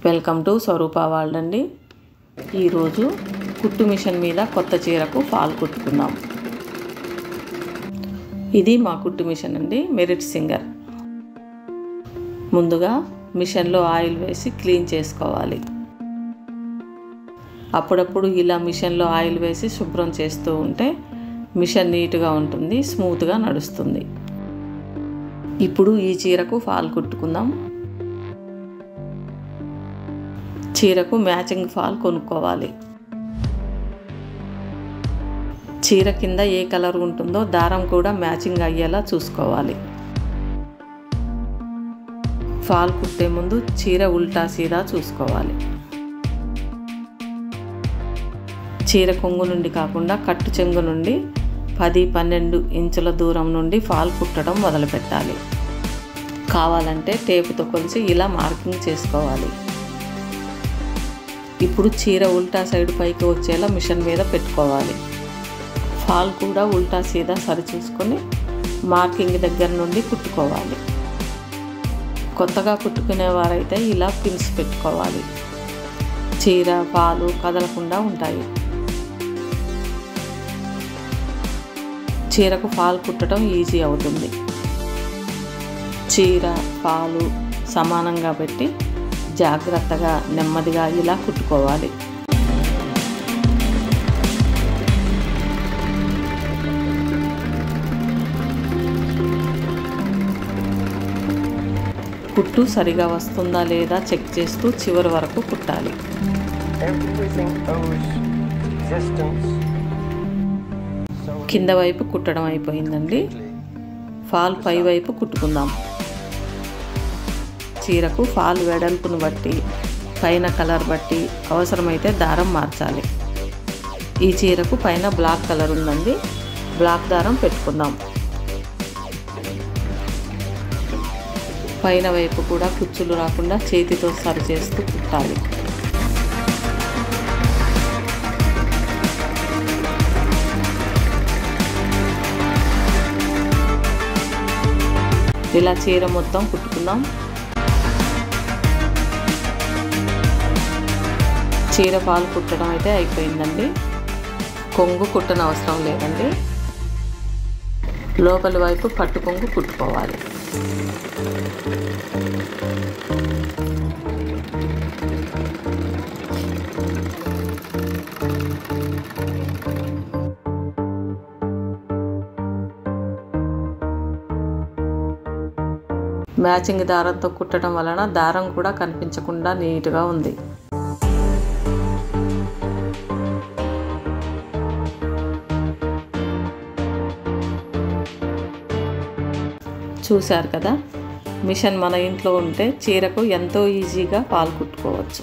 Welcome to Swaroopa world అండి. ఈరోజు కుట్టు మిషన్ మీద కొత్త చీరకు ఫాల్ కుట్టుకుందాం. ఇది మా కుట్టు మిషన్ అండి, మెరిట్ సింగర్. ముందుగా మిషన్లో ఆయిల్ వేసి క్లీన్ చేసుకోవాలి. అప్పుడప్పుడు ఇలా మిషన్లో ఆయిల్ వేసి శుభ్రం చేస్తూ ఉంటే మిషన్ నీట్గా ఉంటుంది, స్మూత్గా నడుస్తుంది. ఇప్పుడు ఈ చీరకు ఫాల్ కుట్టుకుందాం. చీరకు మ్యాచింగ్ ఫాల్ కొనుక్కోవాలి. చీర కింద ఏ కలర్ ఉంటుందో దారం కూడా మ్యాచింగ్ అయ్యేలా చూసుకోవాలి. ఫాల్ కుట్టే ముందు చీర ఉల్టా సీదా చూసుకోవాలి. చీర కొంగు నుండి కాకుండా కట్టు చెంగు నుండి 10-12 ఇంచుల దూరం నుండి ఫాల్ కుట్టడం మొదలు పెట్టాలి. కావాలంటే టేపుతో కొలిచి ఇలా మార్కింగ్ చేసుకోవాలి. ఇప్పుడు చీర ఉల్టా సైడ్ పైకి వచ్చేలా మిషన్ మీద పెట్టుకోవాలి. ఫాల్ కూడా ఉల్టా సీదా సరిచూసుకొని మార్కింగ్ దగ్గర నుండి కుట్టుకోవాలి. కొత్తగా కుట్టుకునేవారైతే ఇలా పిన్స్ పెట్టుకోవాలి. చీర ఫాలు కదలకుండా ఉంటాయి. చీరకు ఫాల్ కుట్టడం ఈజీ అవుతుంది. చీర ఫాలు సమానంగా పెట్టి జాగ్రత్తగా నెమ్మదిగా ఇలా కుట్టుకోవాలి. కుట్టు సరిగా వస్తుందా లేదా చెక్ చేస్తూ చివరి వరకు కుట్టాలి. కింద వైపు కుట్టడం అయిపోయిందండి. ఫాల్ పై వైపు కుట్టుకుందాం. చీరకు ఫాల్ వెడల్పును బట్టి పైన కలర్ బట్టి అవసరమైతే దారం మార్చాలి. ఈ చీరకు పైన బ్లాక్ కలర్ ఉందండి, బ్లాక్ దారం పెట్టుకుందాం. పైన వైపు కూడా కుచ్చులు రాకుండా చేతితో సరి చేస్తూ కుట్టాలి. ఇలా చీర మొత్తం కుట్టుకుందాం. చీర ఫాల్ కుట్టడం అయితే అయిపోయిందండి. కొంగు కుట్టన అవసరం లేదండి. లోపలి వైపు పట్టు కొంగు కుట్టుకోవాలి. మ్యాచింగ్ దారంతో కుట్టడం వలన దారం కూడా కనిపించకుండా నీట్గా ఉంది. చూశారు కదా, మిషన్ మన ఇంట్లో ఉంటే చీరకు ఎంతో ఈజీగా ఫాల్ కుట్టుకోవచ్చు.